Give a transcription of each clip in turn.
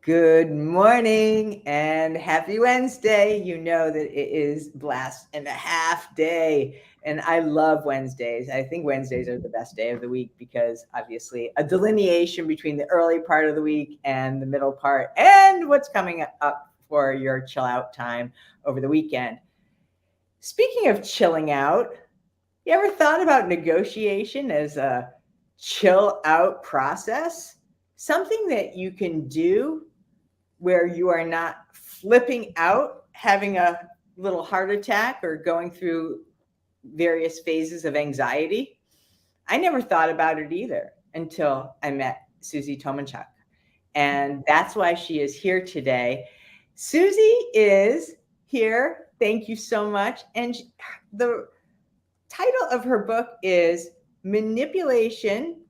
Good morning and happy Wednesday. You know that it is blast and a half day. And I love Wednesdays. I think Wednesdays are the best day of the week because obviously a delineation between the early part of the week and the middle part and what's coming up for your chill out time over the weekend. Speaking of chilling out, you ever thought about negotiation as a chill out process? Something that you can do where you are not flipping out, having a little heart attack, or going through various phases of anxiety. I never thought about it either until I met Susie Tomenchok. And that's why she is here today. Susie is here. Thank you so much. And the title of her book is Manipulation.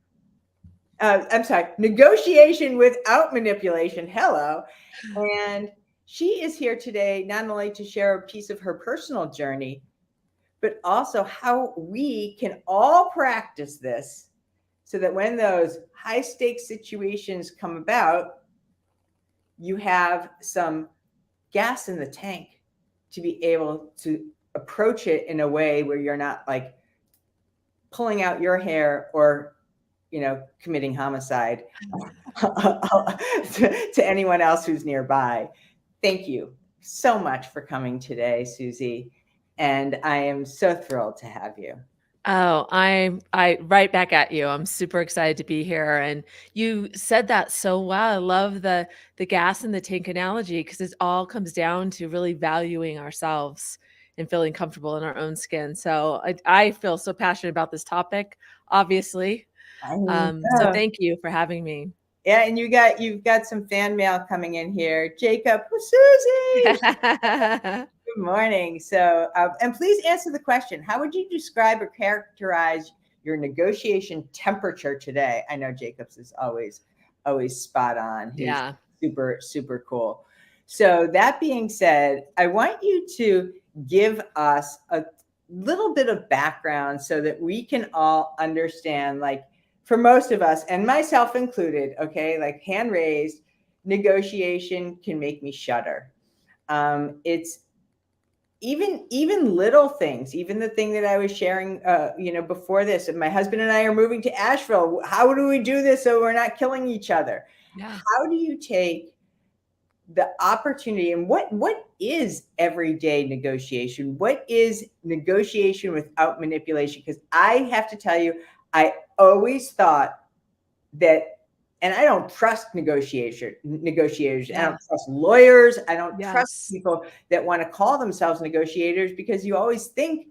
Negotiation without manipulation. Hello. And she is here today not only to share a piece of her personal journey, but also how we can all practice this so that when those high stakes situations come about, you have some gas in the tank to be able to approach it in a way where you're not like pulling out your hair or committing homicide to anyone else who's nearby. Thank you so much for coming today, Susie. And I am so thrilled to have you. Oh, I right back at you. I'm super excited to be here. And you said that so well. I love the gas in the tank analogy because it all comes down to really valuing ourselves and feeling comfortable in our own skin. So I feel so passionate about this topic, obviously. So thank you for having me. Yeah, and you've got some fan mail coming in here. Jacob, Susie. Good morning. So, and please answer the question: how would you describe or characterize your negotiation temperature today? I know Jacob's is always spot on. He's super cool. So that being said, I want you to give us a little bit of background so that we can all understand, like, for most of us, and myself included, okay, like hand raised, negotiation can make me shudder. It's even little things, even the thing that I was sharing, before this, my husband and I are moving to Asheville. How do we do this so we're not killing each other? Yeah. How do you take the opportunity, and what is everyday negotiation? What is negotiation without manipulation? Because I have to tell you, I always thought that, and I don't trust negotiators. I don't trust lawyers. I don't trust people that want to call themselves negotiators, because you always think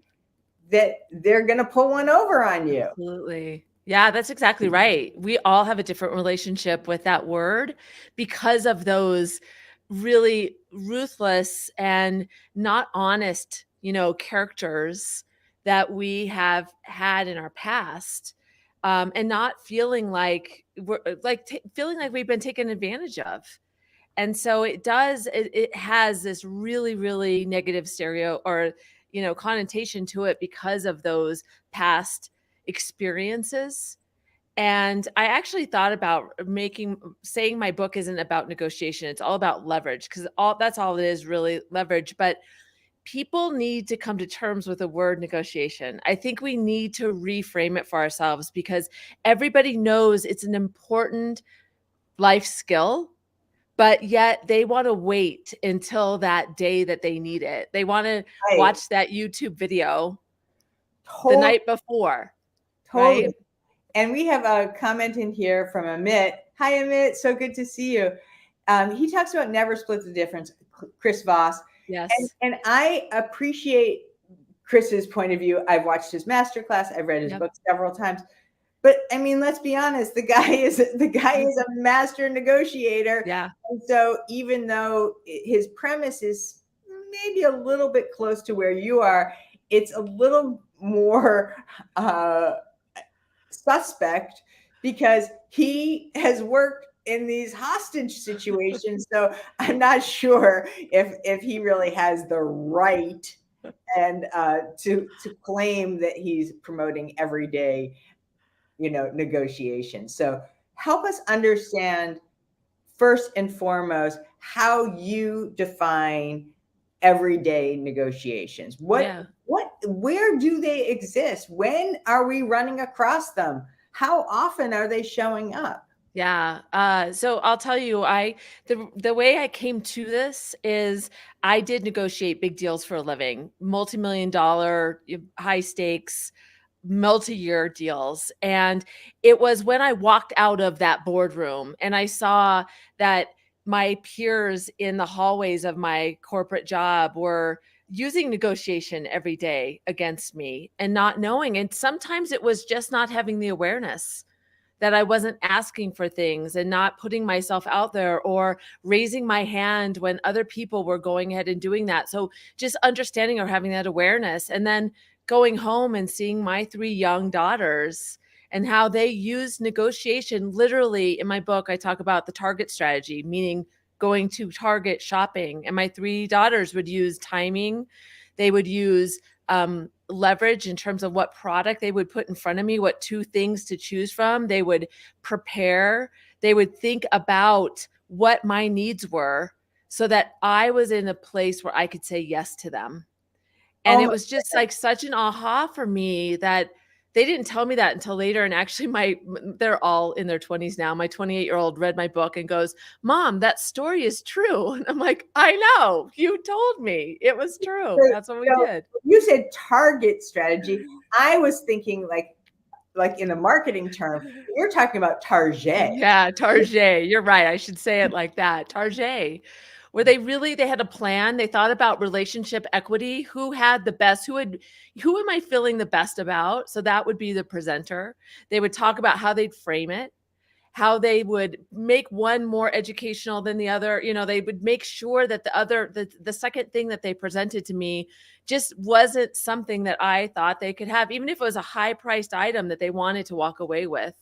that they're going to pull one over on you. Absolutely. Yeah, that's exactly right. We all have a different relationship with that word because of those really ruthless and not honest, characters that we have had in our past, and not feeling like feeling like we've been taken advantage of. And so it has this really, really negative stereo or, connotation to it because of those past experiences. And I actually thought about saying my book isn't about negotiation. It's all about leverage, because that's all it is, really, leverage. But people need to come to terms with the word negotiation. I think we need to reframe it for ourselves, because everybody knows it's an important life skill, but yet they want to wait until that day that they need it. They want to watch that YouTube video the night before. Totally. Right? And we have a comment in here from Amit. Hi, Amit. So good to see you. He talks about never split the difference, Chris Voss. Yes. And I appreciate Chris's point of view. I've watched his masterclass. I've read his book several times. But I mean, let's be honest, the guy is a master negotiator. Yeah. And so even though his premise is maybe a little bit close to where you are, it's a little more suspect, because he has worked in these hostage situations. So I'm not sure if he really has the right and to claim that he's promoting everyday negotiation. So help us understand first and foremost, how you define everyday negotiations. Yeah. Where do they exist? When are we running across them? How often are they showing up? Yeah. So I'll tell you, the way I came to this is I did negotiate big deals for a living, multi-million dollar, high stakes, multi-year deals. And it was when I walked out of that boardroom and I saw that my peers in the hallways of my corporate job were using negotiation every day against me and not knowing. And sometimes it was just not having the awareness that I wasn't asking for things and not putting myself out there or raising my hand when other people were going ahead and doing that. So just understanding or having that awareness, and then going home and seeing my 3 young daughters and how they use negotiation. Literally in my book, I talk about the Target strategy, meaning going to Target shopping. And my 3 daughters would use timing. They would use leverage in terms of what product they would put in front of me, what 2 things to choose from. They would prepare. They would think about what my needs were so that I was in a place where I could say yes to them. And Oh it my was just goodness. like such an aha for me that they didn't tell me that until later. And actually they're all in their 20s now. My 28-year-old read my book and goes, "Mom, that story is true." And I'm like, "I know, you told me it was true. That's what we So did." you said target strategy. I was thinking like in a marketing term, you're talking about target. Yeah, Target. You're right. I should say it like that. Target. Where they had a plan. They thought about relationship equity. Who had the best, who am I feeling the best about? So that would be the presenter. They would talk about how they'd frame it, how they would make one more educational than the other. They would make sure that the second thing that they presented to me just wasn't something that I thought they could have, even if it was a high priced item that they wanted to walk away with.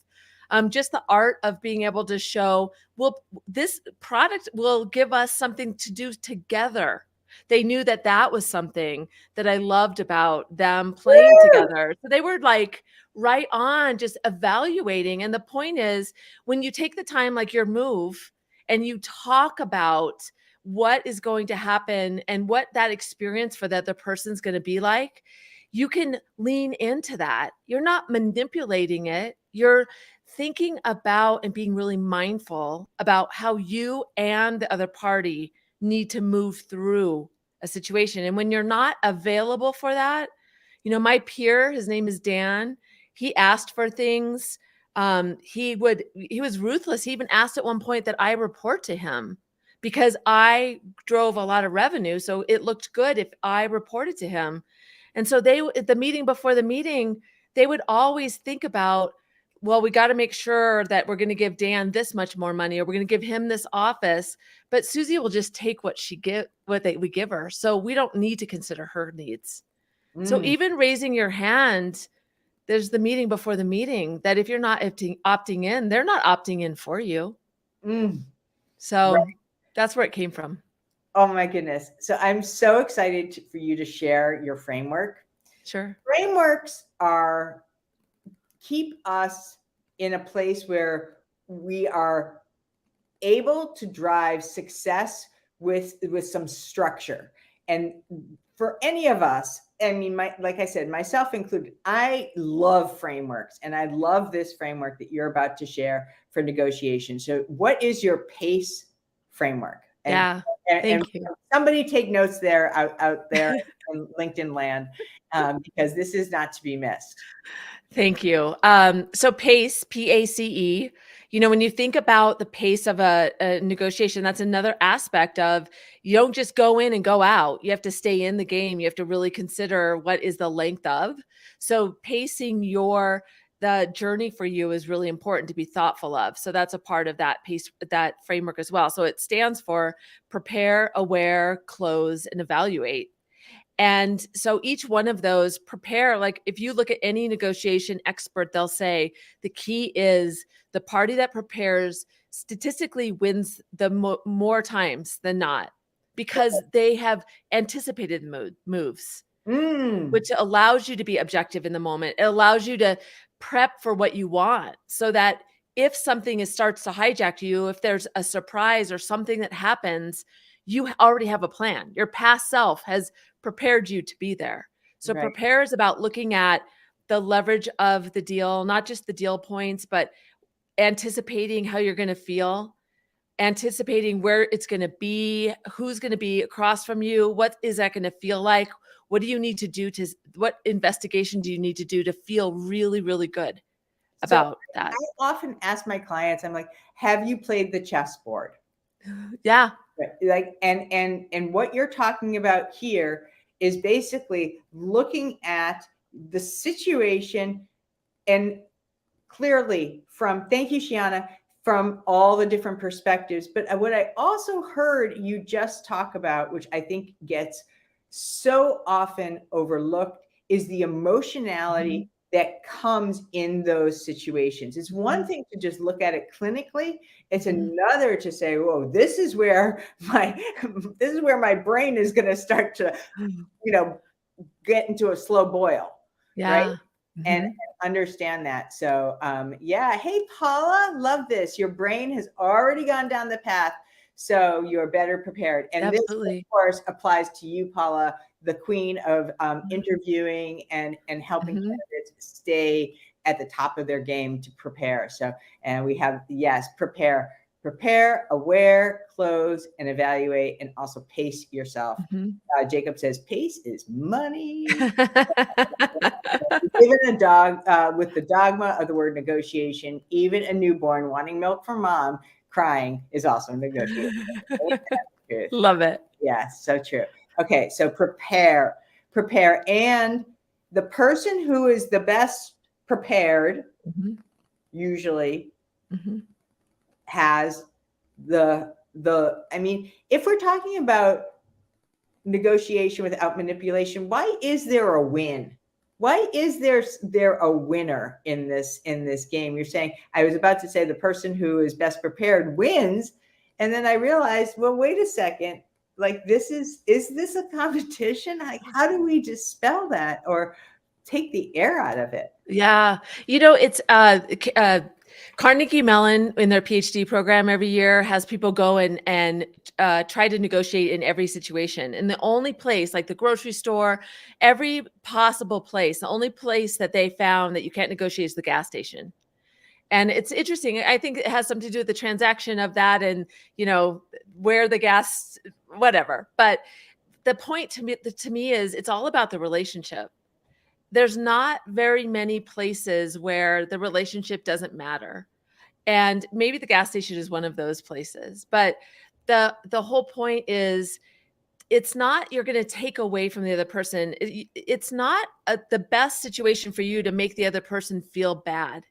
Just the art of being able to show, well, this product will give us something to do together. They knew that that was something that I loved about them playing Woo! together. So they were like right on, just evaluating. And the point is, when you take the time, like your move, and you talk about what is going to happen and what that experience for the other person's going to be like, you can lean into that. You're not manipulating it. You're thinking about and being really mindful about how you and the other party need to move through a situation. And when you're not available for that, my peer, his name is Dan, he asked for things. He was ruthless. He even asked at one point that I report to him because I drove a lot of revenue. So it looked good if I reported to him. And so at the meeting before the meeting, they would always think about, well, we got to make sure that we're going to give Dan this much more money, or we're going to give him this office. But Susie will just take what we give her. So we don't need to consider her needs. So Mm, even raising your hand, there's the meeting before the meeting that if you're not opting in, they're not opting in for you. mm. So that's where it came from. Oh my goodness. So I'm so excited for you to share your framework. Sure. Frameworks keep us in a place where we are able to drive success with some structure. And for any of us, I mean, like I said, myself included, I love frameworks, and I love this framework that you're about to share for negotiation. So what is your PACE framework? Yeah. And Thank you. somebody take notes there out there in LinkedIn land, because this is not to be missed. Thank you. So PACE, PACE, when you think about the pace of a negotiation, that's another aspect of, you don't just go in and go out. You have to stay in the game. You have to really consider what is the length of. So pacing the journey for you is really important to be thoughtful of. So that's a part of that pace, that framework as well. So it stands for prepare, aware, close, and evaluate. And so each one of those prepare, like if you look at any negotiation expert, they'll say the key is the party that prepares statistically wins the more times than not, because they have anticipated moves, Mm, which allows you to be objective in the moment. It allows you to prep for what you want so that if something starts to hijack you, if there's a surprise or something that happens, you already have a plan. Your past self has prepared you to be there. So Right. prepare is about looking at the leverage of the deal, not just the deal points, but anticipating how you're going to feel, anticipating where it's going to be, who's going to be across from you, what is that going to feel like? What do you need to do to, what investigation do you need to do to feel really, really good So about that? I often ask my clients, I'm like, have you played the chessboard? Yeah. Like, and what you're talking about here is basically looking at the situation and clearly from, thank you, Shiana, from all the different perspectives. But what I also heard you just talk about, which I think gets so often overlooked, is the emotionality that comes in those situations. It's one thing to just look at it clinically. It's another to say, whoa, this is where my brain is going to start to, get into a slow boil. Right. Yeah. And understand that. So, yeah. Hey, Paula, love this. Your brain has already gone down the path, so you're better prepared. And this, of Absolutely. course, applies to you, Paula, the queen of interviewing and helping candidates stay at the top of their game to prepare. So, and we have, yes, prepare, aware, close, and evaluate, and also pace yourself. Jacob says, pace is money. Even a dog with the dogma of the word negotiation, even a newborn wanting milk from mom crying is also negotiation. Love it. Yeah, so true. Okay, so prepare. And the person who is the best prepared usually has I mean, if we're talking about negotiation without manipulation, why is there a win? Why is there a winner in this game? You're saying, I was about to say the person who is best prepared wins, and then I realized, well, wait a second, like is this a competition? Like, how do we dispel that or take the air out of it? Yeah. It's Carnegie Mellon in their PhD program every year has people go and try to negotiate in every situation. And the only place, like the grocery store, every possible place, the only place that they found that you can't negotiate is the gas station. And it's interesting. I think it has something to do with the transaction of that and, where the gas, whatever. But the point to me is it's all about the relationship. There's not very many places where the relationship doesn't matter. And maybe the gas station is one of those places. But the whole point is it's not you're going to take away from the other person. It's not the best situation for you to make the other person feel bad.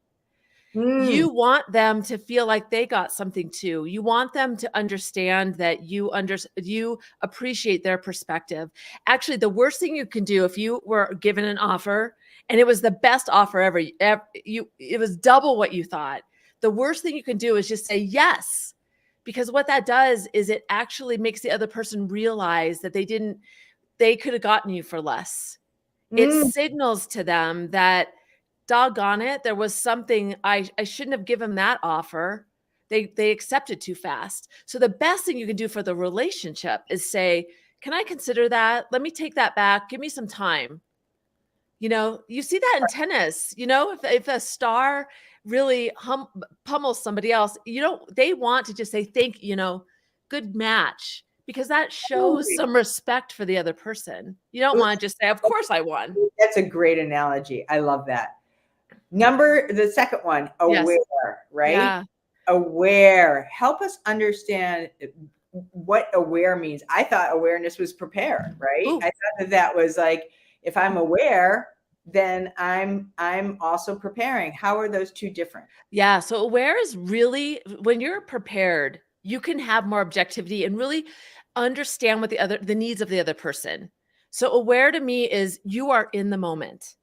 You want them to feel like they got something too. You want them to understand that you appreciate their perspective. Actually, the worst thing you can do if you were given an offer and it was the best offer ever, it was double what you thought. The worst thing you can do is just say yes. Because what that does is it actually makes the other person realize that they could have gotten you for less. It signals to them that doggone it, there was something I shouldn't have given that offer. They accepted too fast. So the best thing you can do for the relationship is say, can I consider that? Let me take that back. Give me some time. You see that in tennis, if a star really pummels somebody else, they want to just say, good match, because that shows some respect for the other person. You don't want to just say, of course I won. That's a great analogy. I love that. The second one, aware, yes. Right? Yeah. Aware. Help us understand what aware means. I thought awareness was prepare, right? Ooh. I thought that was like, if I'm aware, then I'm also preparing. How are those two different? Yeah. So aware is really, when you're prepared, you can have more objectivity and really understand what the needs of the other person. So aware to me is you are in the moment.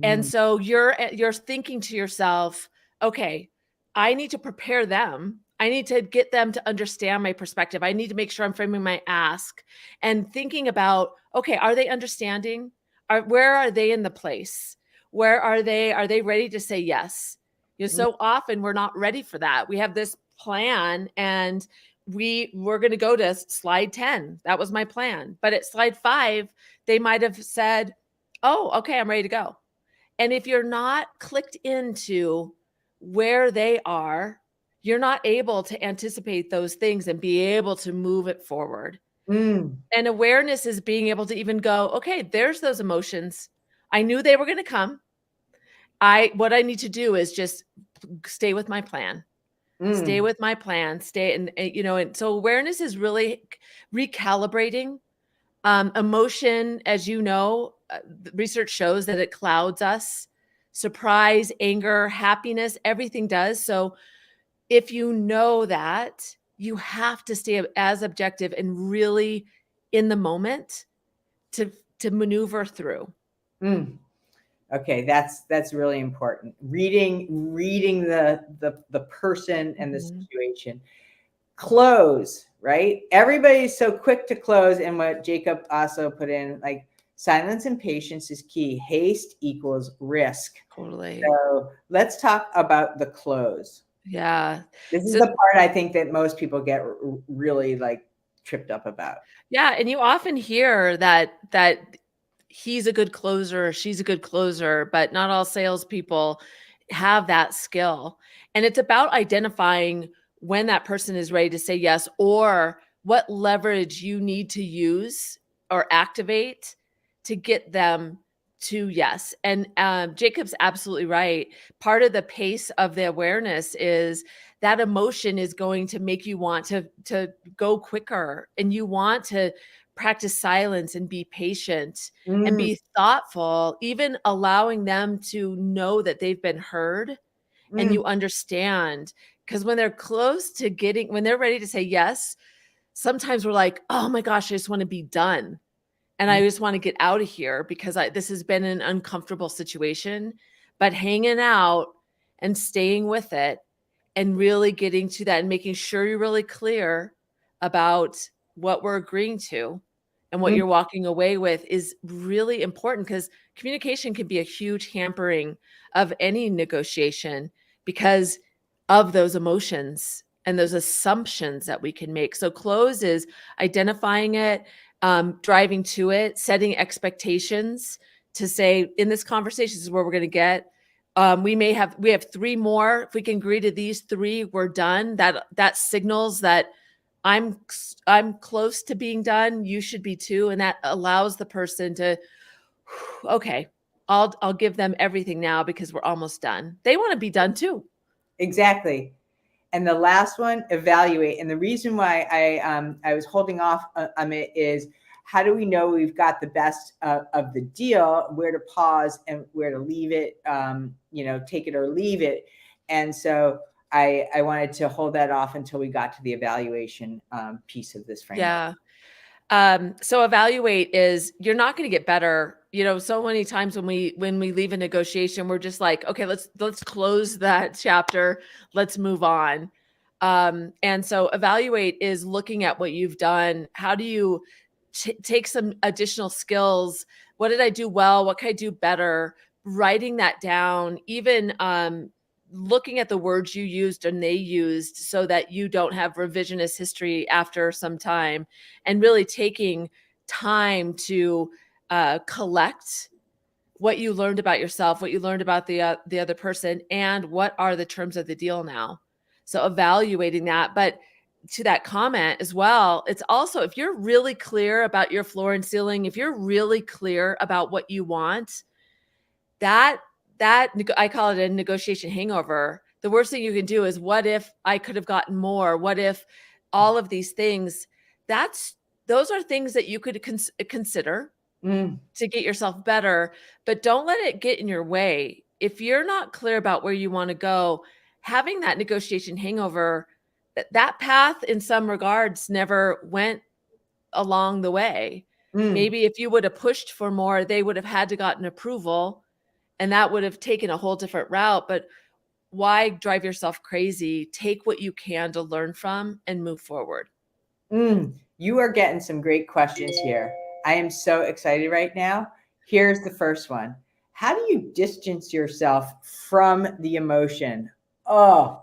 And so you're thinking to yourself, okay, I need to prepare them. I need to get them to understand my perspective. I need to make sure I'm framing my ask and thinking about, okay, are they understanding? Where are they in the place? Where are they? Are they ready to say yes? So often we're not ready for that. We have this plan and we're going to go to slide 10. That was my plan. But at slide 5, they might have said, oh, okay, I'm ready to go. And if you're not clicked into where they are, you're not able to anticipate those things and be able to move it forward. Mm. And awareness is being able to even go, okay, there's those emotions. I knew they were going to come. What I need to do is just stay with my plan. Stay with my plan. Stay and so awareness is really recalibrating. Emotion, as you know, research shows that it clouds us. Surprise, anger, happiness, everything does. So if you know that, you have to stay as objective and really in the moment to maneuver through. Mm. Okay, that's really important. Reading the person and the situation. Close, right? Everybody's so quick to close, and what Jacob also put in, like, silence and patience is key. Haste equals risk. Totally. So let's talk about the close. Yeah. This is the part I think that most people get really like tripped up about. Yeah, and you often hear that he's a good closer, she's a good closer, but not all salespeople have that skill. And it's about identifying when that person is ready to say yes, or what leverage you need to use or activate to get them to yes. And Jacob's absolutely right. Part of the pace of the awareness is that emotion is going to make you want to go quicker, and you want to practice silence and be patient and be thoughtful, even allowing them to know that they've been heard and you understand. Because when they're close to when they're ready to say yes, sometimes we're like, oh my gosh, I just want to be done. And I just want to get out of here because this has been an uncomfortable situation. But hanging out and staying with it and really getting to that and making sure you're really clear about what we're agreeing to and what you're walking away with is really important, because communication can be a huge hampering of any negotiation because of those emotions and those assumptions that we can make. So close is identifying it, driving to it, setting expectations to say, in this conversation, this is where we're going to get. We have 3 more. If we can agree to these 3, we're done. That signals that I'm close to being done. You should be too, and that allows the person to, okay, I'll give them everything now because we're almost done. They want to be done too. Exactly. And the last one, evaluate. And the reason why I was holding off on it is, how do we know we've got the best of the deal, where to pause and where to leave it, take it or leave it. And so I wanted to hold that off until we got to the evaluation piece of this framework. Yeah. So evaluate is, you're not going to get better. So many times when we leave a negotiation, we're just like, okay, let's close that chapter. Let's move on. And so evaluate is looking at what you've done. How do you take some additional skills? What did I do well? What can I do better? Writing that down, even looking at the words you used and they used, so that you don't have revisionist history after some time, and really taking time to collect what you learned about yourself, what you learned about the other person, and what are the terms of the deal now. So evaluating that. But to that comment as well, it's also, if you're really clear about your floor and ceiling, if you're really clear about what you want, that I call it a negotiation hangover. The worst thing you can do is, what if I could have gotten more? What if all of these things? Those are things that you could consider to get yourself better, but don't let it get in your way. If you're not clear about where you want to go, having that negotiation hangover, that path in some regards never went along the way. Maybe if you would have pushed for more, they would have had to gotten approval, and that would have taken a whole different route. But why drive yourself crazy? Take what you can to learn from and move forward. You are getting some great questions here. I am so excited right now. Here's the first one. How do you distance yourself from the emotion? Oh,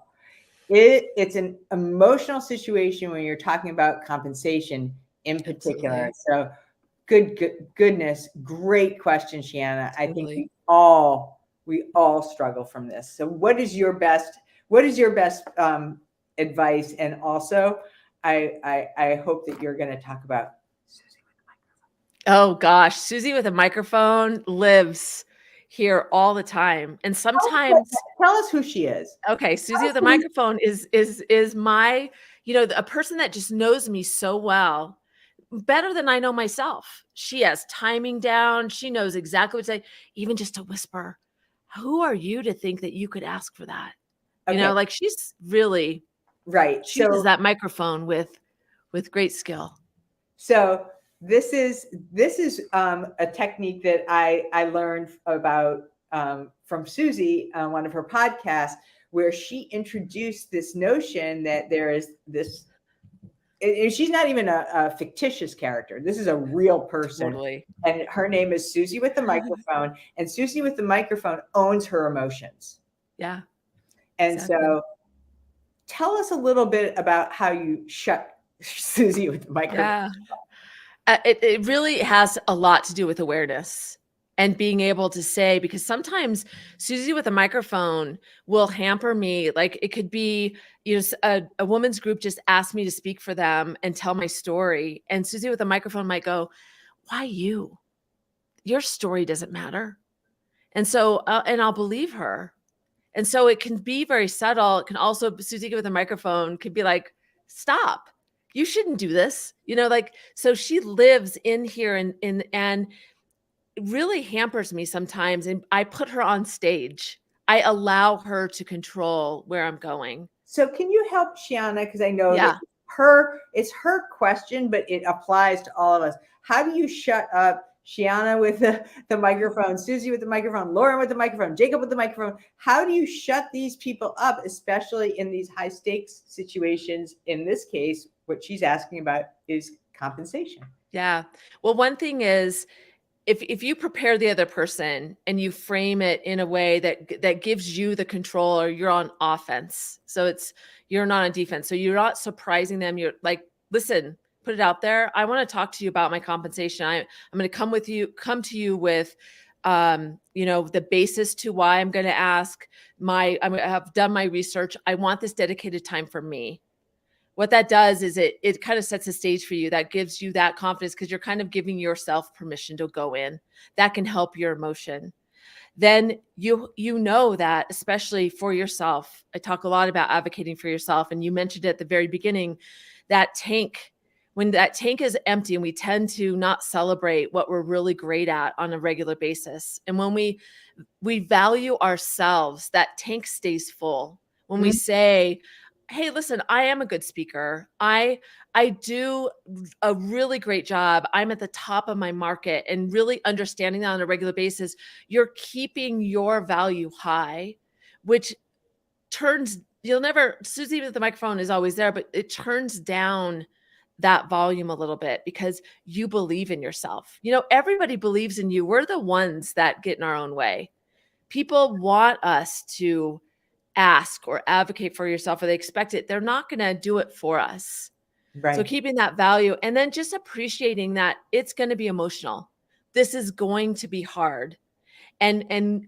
it's an emotional situation when you're talking about compensation in particular. Absolutely. So goodness, great question, Shiana. I think Totally. we all struggle from this. So what is your best advice? And also, I hope that you're going to talk about Susie. Oh gosh, Susie with a microphone lives here all the time. And sometimes, Tell us who she is. okay, Susie with a microphone is my, a person that just knows me so well, better than I know myself. She has timing down. She knows exactly what to say, even just to whisper, "Who are you to think that you could ask for that?" Okay, Like she's really, right. she uses that microphone with great skill. So this is a technique that I learned about from Susie on one of her podcasts, where she introduced this notion that there is this. And she's not even a fictitious character. This is a real person, Totally. and her name is Susie with the microphone. And Susie with the microphone owns her emotions. Yeah, And exactly. so, tell us a little bit about how you shut Susie with the microphone. Yeah. It really has a lot to do with awareness and being able to say, because sometimes Susie with a microphone will hamper me. Like it could be, a woman's group just asked me to speak for them and tell my story. And Susie with a microphone might go, "Why you? Your story doesn't matter." And so, and I'll believe her. And so it can be very subtle. It can also, Susie with a microphone could be like, "Stop. You shouldn't do this." So she lives in here and it really hampers me sometimes. And I put her on stage. I allow her to control where I'm going. So can you help Shiana? Because I know that Yeah. it's her question, but it applies to all of us. How do you shut up Shiana with the microphone, Susie with the microphone, Lauren with the microphone, Jacob with the microphone? How do you shut these people up, especially in these high stakes situations? In this case, what she's asking about is compensation. Yeah. Well, one thing is, if you prepare the other person and you frame it in a way that gives you the control, or you're on offense, so you're not on defense, so you're not surprising them. You're like, "Listen, put it out there. I want to talk to you about my compensation. I'm going to come to you with the basis to why I'm going to ask. I have done my research. I want this dedicated time for me." What that does is it kind of sets the stage for you. That gives you that confidence, because you're kind of giving yourself permission to go in. That can help your emotion. Then you know that, especially for yourself. I talk a lot about advocating for yourself, and you mentioned at the very beginning, that tank. When that tank is empty, and we tend to not celebrate what we're really great at on a regular basis, and when we value ourselves, that tank stays full. When we say, "Hey, listen, I am a good speaker. I do a really great job. I'm at the top of my market," and really understanding that on a regular basis, you're keeping your value high, which turns you'll never Susie with the microphone is always there, but it turns down that volume a little bit, because you believe in yourself. Everybody believes in you. We're the ones that get in our own way. People want us to ask or advocate for yourself, or they expect it. They're not going to do it for us. So Right. keeping that value, and then just appreciating that it's going to be emotional. This is going to be hard. And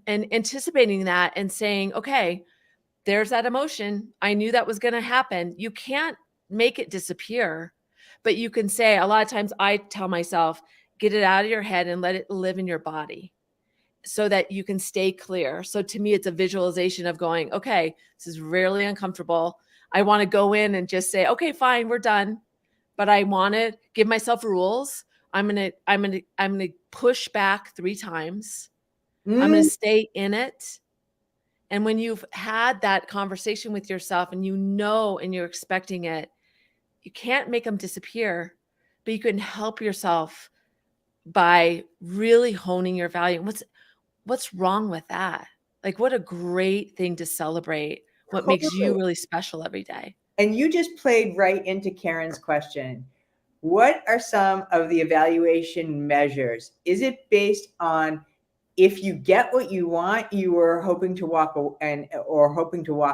anticipating that and saying, "Okay, there's that emotion. I knew that was going to happen." You can't make it disappear, but you can say, a lot of times I tell myself, "Get it out of your head and let it live in your body," so that you can stay clear. So to me, it's a visualization of going, "Okay, this is really uncomfortable. I want to go in and just say, 'Okay, fine, we're done.' But I want to give myself rules. I'm gonna push back 3 times. I'm gonna Mm. stay in it." And when you've had that conversation with yourself, and and you're expecting it, you can't make them disappear, but you can help yourself by really honing your value. What's wrong with that? Like, what a great thing to celebrate what makes you Totally. really special every day. And you just played right into Karen's question. What are some of the evaluation measures? Is it based on if you get what you want, you are hoping to walk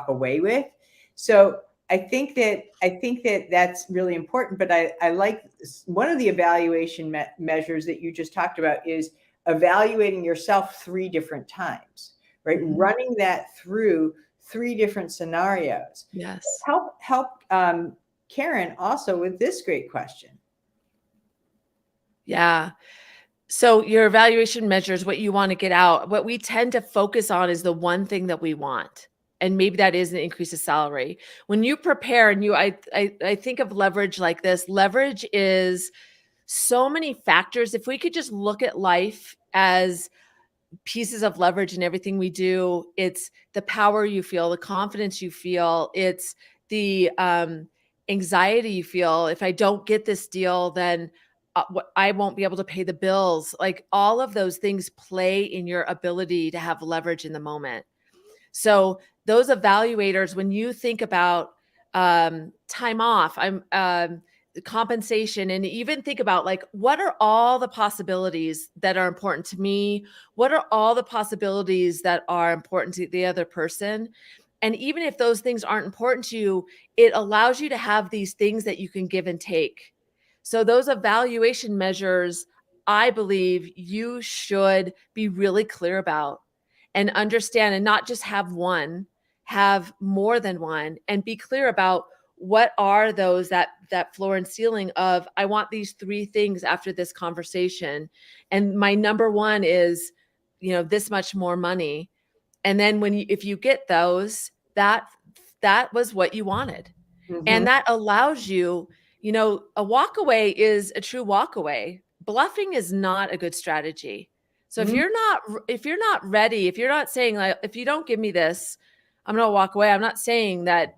away with. So I think that that's really important. But I like one of the evaluation measures that you just talked about is evaluating yourself 3 different times, right? Mhm. Running that through 3 different scenarios. Yes. Help Karen also with this great question. Yeah. So your evaluation measures what you want to get out. What we tend to focus on is the one thing that we want. And maybe that is an increase of salary. When you prepare and I think of leverage like this. Leverage is so many factors. If we could just look at life as pieces of leverage in everything we do, it's the power you feel, the confidence you feel, it's the anxiety you feel. If I don't get this deal, then I won't be able to pay the bills. Like all of those things play in your ability to have leverage in the moment. So those evaluators, when you think about time off, compensation, and even think about like, what are all the possibilities that are important to me? What are all the possibilities that are important to the other person? And even if those things aren't important to you, it allows you to have these things that you can give and take. So those evaluation measures, I believe you should be really clear about and understand, and not just have one, have more than one, and be clear about what are those, that floor and ceiling of, I want these 3 things after this conversation. And my number one is, this much more money. And then if you get those, that was what you wanted. Mm-hmm. And that allows you, a walk away is a true walk away. Bluffing is not a good strategy. So if you're not ready, if you're not saying like, if you don't give me this, I'm going to walk away. I'm not saying that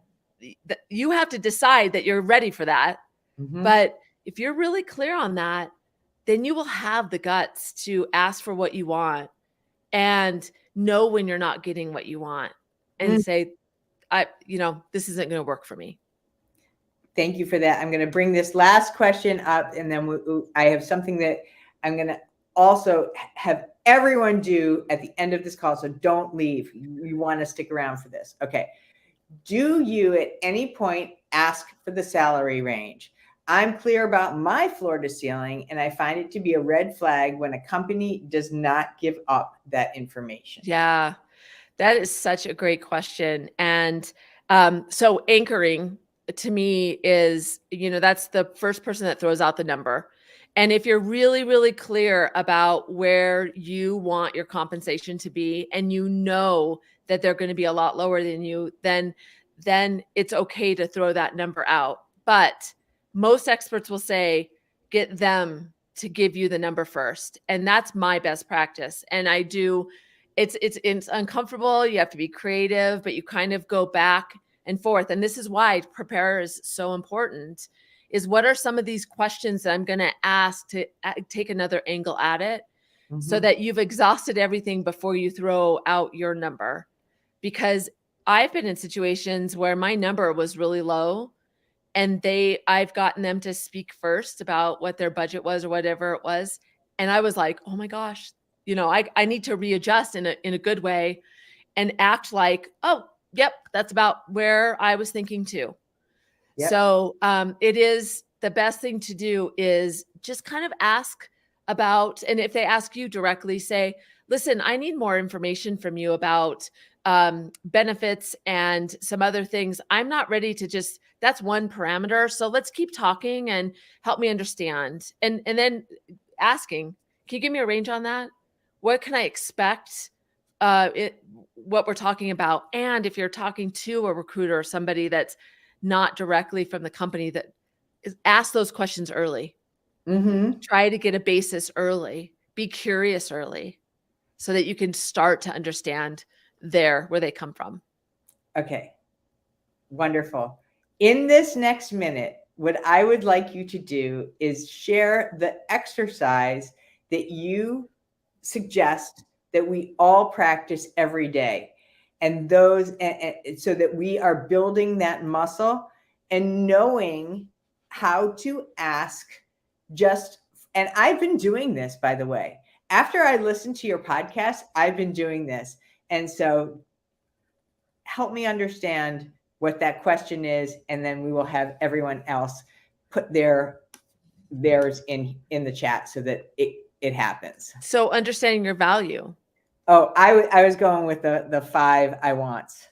you have to decide that you're ready for that. Mm-hmm. But if you're really clear on that, then you will have the guts to ask for what you want and know when you're not getting what you want and say, this isn't going to work for me. Thank you for that. I'm going to bring this last question up, and then I have something that I'm going to also have everyone do at the end of this call. So don't leave. You want to stick around for this. Okay. Do you at any point ask for the salary range? I'm clear about my floor to ceiling, and I find it to be a red flag when a company does not give up that information. Yeah, that is such a great question. And so anchoring to me is, that's the first person that throws out the number. And if you're really, really clear about where you want your compensation to be, and that they're going to be a lot lower than you, then it's okay to throw that number out. But most experts will say, get them to give you the number first. And that's my best practice. And I do, it's uncomfortable. You have to be creative, but you kind of go back and forth. And this is why prepare is so important, is what are some of these questions that I'm going to ask to take another angle at it, so that you've exhausted everything before you throw out your number. Because I've been in situations where my number was really low, and I've gotten them to speak first about what their budget was or whatever it was. And I was like, oh my gosh, I need to readjust in a good way and act like, oh, yep, that's about where I was thinking too. Yep. So it is the best thing to do is just kind of ask about, and if they ask you directly, say, listen, I need more information from you about benefits and some other things. I'm not ready to that's one parameter. So let's keep talking and help me understand. And then asking, can you give me a range on that? What can I expect? What we're talking about. And if you're talking to a recruiter or somebody that's not directly from the company, ask those questions early. Try to get a basis early. Be curious early, so that you can start to understand where they come from. Okay. Wonderful. In this next minute, what I would like you to do is share the exercise that you suggest that we all practice every day. And so that we are building that muscle and knowing how to ask and I've been doing this, by the way. After I listened to your podcast, I've been doing this. And so help me understand what that question is, and then we will have everyone else put theirs in the chat so that it happens. So understanding your value. Oh, I was going with the 5 I wants.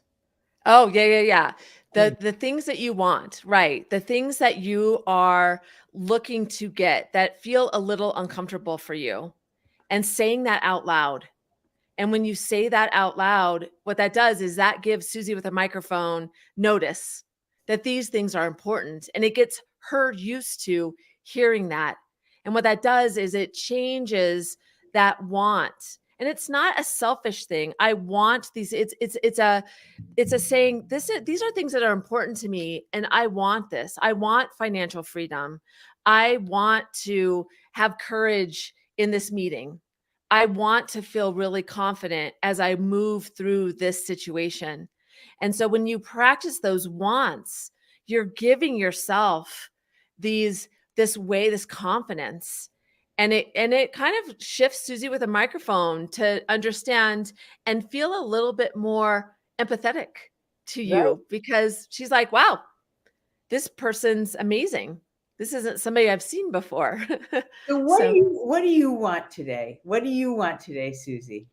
Oh, yeah. The things that you want, right? The things that you are looking to get that feel a little uncomfortable for you, and saying that out loud. And when you say that out loud, what that does is that gives Susie with a microphone notice that these things are important, and it gets her used to hearing that. And what that does is it changes that want. And it's not a selfish thing. I want these. It's a saying, these are things that are important to me, and I want this. I want financial freedom. I want to have courage in this meeting. I want to feel really confident as I move through this situation. And so when you practice those wants, you're giving yourself this confidence. And it kind of shifts Susie with a microphone to understand and feel a little bit more empathetic to Right. you, because she's like, wow, this person's amazing. This isn't somebody I've seen before. So what do you want today? What do you want today, Susie?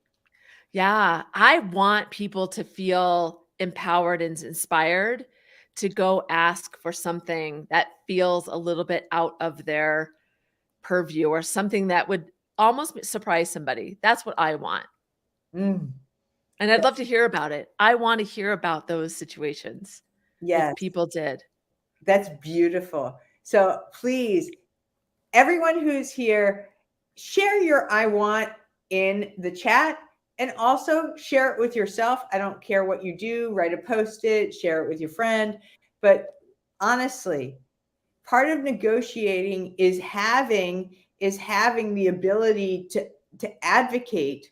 Yeah, I want people to feel empowered and inspired to go ask for something that feels a little bit out of their purview, or something that would almost surprise somebody. That's what I want. Mm, And I'd love to hear about it. I want to hear about those situations yes, if people did. that's beautiful. So please, everyone who's here, share your I want in the chat, and also share it with yourself. I don't care what you do, write a post-it, share it with your friend. But honestly, part of negotiating is having the ability to advocate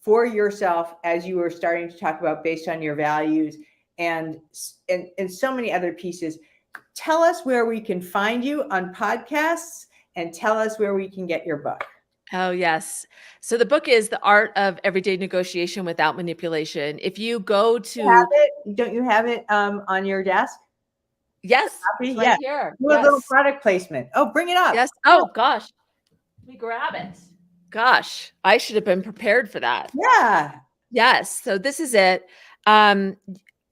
for yourself, as you were starting to talk about, based on your values and so many other pieces. Tell us where we can find you on podcasts, and tell us where we can get your book. Oh, yes. So the book is The Art of Everyday Negotiation Without Manipulation. If you go to, Don't you have it on your desk? yes, Copy? it's Yeah. right here. Do a little Yes. product placement. Oh, bring it up. Yes. Oh, gosh. Let me grab it. Gosh, I should have been prepared for that. Yeah. Yes. So this is it. Um,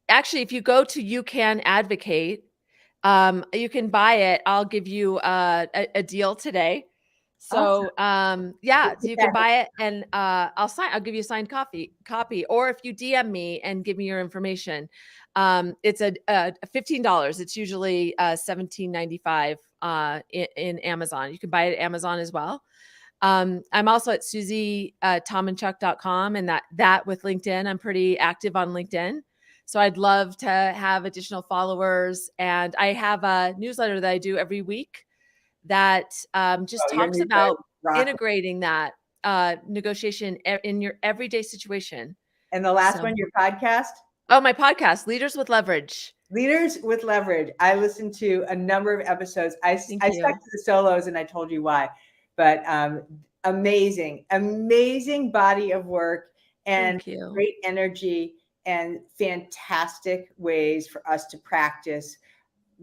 Actually, if you go to You Can Advocate, you can buy it. I'll give you a deal today. Awesome. So yeah, so you can buy it, and I'll give you a signed copy. Or if you DM me and give me your information, it's a $15. It's usually $17.95 in Amazon. You can buy it at Amazon as well. I'm also at Susie Tomenchok.com, and that with LinkedIn. I'm pretty active on LinkedIn. So I'd love to have additional followers. And I have a newsletter that I do every week that just Your talks newsletter about rock. integrating that negotiation in your everyday situation. And the last So, one, your podcast? oh, my podcast, Leaders with Leverage. Leaders with Leverage. I listened to a number of episodes. I stuck to the solos, and I told you why. But amazing body of work, and great energy, and fantastic ways for us to practice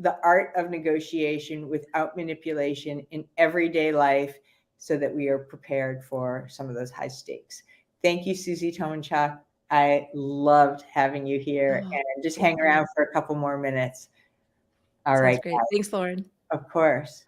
the art of negotiation without manipulation in everyday life, so that we are prepared for some of those high stakes. Thank you, Susie Tomenchok. I loved having you here, and just hang around for a couple more minutes. All right. Sounds great. Thanks, Lauren. Of course.